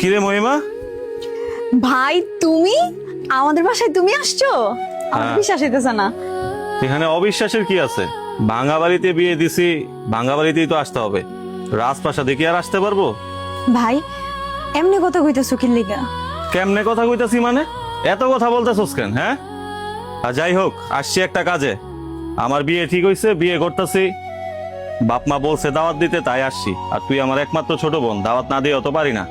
কিরে মহিমা? ভাই তুমি আমাদের বাসায় তুমি আসছো? আমার বিশ্বাস হইতেছে না। এখানে অবিশ্বাসের কি আছে? ভাঙা বাড়িতে বিয়ে দিছি, ভাঙা বাড়িতেই তো আসতে হবে। রাজপ্রাসাদে কি আর আসতে পারবো? ভাই এমনি কথা কইতেছো কি লিগা? কেমনে কথা কইতাছি মানে? এত কথা বলতেছস কেন? হ্যাঁ, আর যাই হোক, আসছি একটা কাজে। আমার বিয়ে ঠিক হইছে, বিয়ে করতেছি। বাপ মা বলছে দাওয়াত দিতে, তাই আসছি। আর তুই আমার একমাত্র ছোট বোন, দাওয়াত না দিয়ে তো পারি না।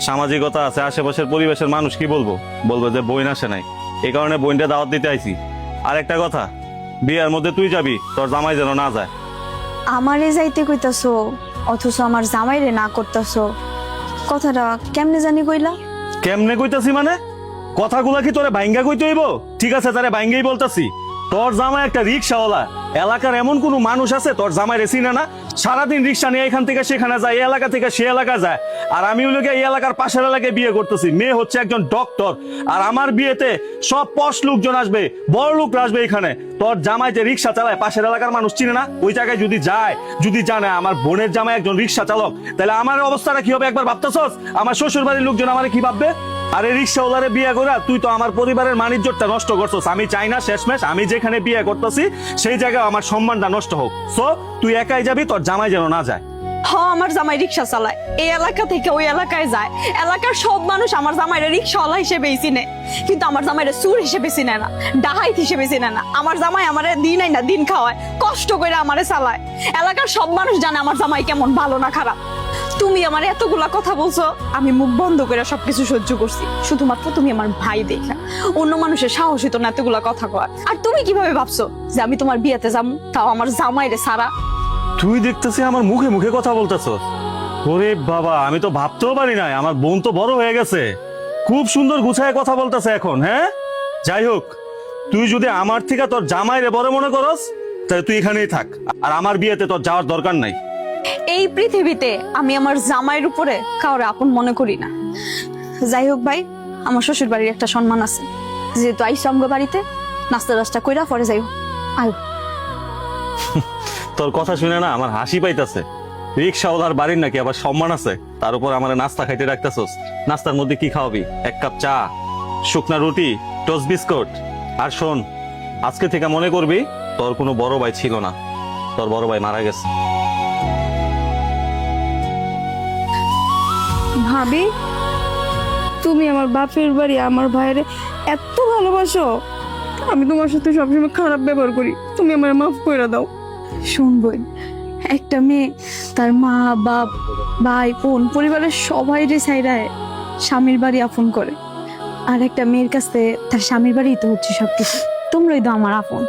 সামাজিকতা আছে, আশেপাশের পরিবেশের মানুষ কি বলবো? বলবো যে বোন আসে নাই, এই কারণে বোনটা দাওয়াত দিতে আইছি। আর একটা কথা, বিয়ের মধ্যে তুই যাবি, তোর জামাই যেন না যায়। আমারে যাইতে কইতাছো অথচ আমার জামাইরে না করতাছো, কথাটা কেমনে জানি কইলা? কেমনে কইতাছি মানে? কথাগুলা কি তোরে বাইঙ্গা কইতে হইব? ঠিক আছে, তারে বাইঙ্গাই বলতাছি। তোর জামাই একটা রিক্সাওয়ালা। এলাকার এমন কোন মানুষ আছে তোর জামাই রে চিনে না? সারাদিন রিক্সা নিয়ে এখান থেকে সেখানে যায়, এই এলাকা থেকে সে এলাকা যায়। আর আমি হলো গিয়ে এই এলাকার পাশের এলাকায় বিয়ে করতেছি। মেয়ে হচ্ছে একজন ডক্টর। আর আমার বিয়েতে সব পশ লোকজন আসবে, বড় লোকরা আসবে এখানে। তোর জামাই যে রিক্সা চালায়, পাশের এলাকার মানুষ চিনে না? ওই জায়গায় যদি যায়, যদি জানে আমার বোনের জামাই একজন রিক্সা চালক, তাহলে আমার অবস্থাটা কি হবে একবার ভাবতেছস? আমার শ্বশুর বাড়ির লোকজন আমার কি ভাববে? আরে রিক্সাওয়ালারে বিয়ে করে তুই তো আমার পরিবারের মানিজ্যটা নষ্ট করছস। আমি চাই না শেষমেশ আমি যেখানে বিয়ে করতেছি সেই জায়গায় আমার সম্মানটা নষ্ট হোক। সো তুই একাই যাবি, তোর জামাই যেন না যায়। আমার জামাই রিক্সা চালায়, এই এলাকা থেকে ওই এলাকায় যায়। এলাকার সব মানুষ আমার জামাইরে রিক্সাওয়ালা হিসেবেই চিনে, কিন্তু আমার জামাইরে চুর হিসেবে চিনে না, ডাহাইত হিসেবে চিনে না। আমার জামাই আমারে দিন আই না দিন খাওয়ায়, কষ্ট করে আমারে চালায়। এলাকার সব মানুষ জানে আমার জামাই কেমন, ভালো না খারাপ। তুমি আমার এতগুলা কথা বলছো, আমি মুখ বন্ধ করে সবকিছু সহ্য করছি, শুধুমাত্র তুমি আমার ভাই দেখা। অন্য মানুষের সাহস হইতো না এতগুলা কথা কয়। আর তুমি কিভাবে ভাবছো যে আমি তোমার বিয়েতে যাবো, তাও আমার জামাইরে সারা? তুই দেখতেছি আমার মুখে মুখে কথা বলতেছস। ওরে বাবা, আমি তো ভাবতেও পারি নাই আমার বোন তো বড় হয়ে গেছে। খুব সুন্দর গুছায় কথা বলতেছে এখন। হ্যাঁ, যাই হোক, তুই যদি আমার থেকে তোর জামাইরে বড় মনে করস, তাহলে তুই এখানেই থাক। আর আমার বিয়েতে তোর যাওয়ার দরকার নাই। এই পৃথিবীতে আমি আমার জামাইয়ের উপরে কাউরে আপন মনে করি না। যাই হোক ভাই, আমার শ্বশুর বাড়ির একটা সম্মান আছে, যেহেতু আইসো আমগো বাড়িতে, নাস্তা টাস্তা কইরা পরে যাইও। আয়ো। তোর কথা শুনে না আমার হাসি পাইতাছে। রিক্সাওয়ালার বাড়ির নাকি আবার সম্মান আছে, তার উপর আমার নাস্তা খাইতে রাখতেছস। নাস্তার মধ্যে কি খাওয়াবি? এক কাপ চা, শুকনা রুটি, টোস্ট বিস্কুট। আর শোন, আজকে থেকে মনে করবি তোর কোনো বড় ভাই ছিল না, তোর বড় ভাই মারা গেছে। ভাবি, তুমি আমার বাপের বাড়ি আমার ভাইয়ের এত ভালোবাসো, আমি তোমার সাথে সবসময় খারাপ ব্যবহার করি, তুমি আমার মাফ করে দাও। শুনবই, একটা মেয়ে তার মা বাপ ভাই বোন পরিবারের সবাই রে ছাইরায় স্বামীর বাড়ি আপন করে। আর একটা মেয়ের কাছে তার স্বামীর বাড়ি তো হচ্ছে সবকিছু। তোমরাই তো আমার আপন।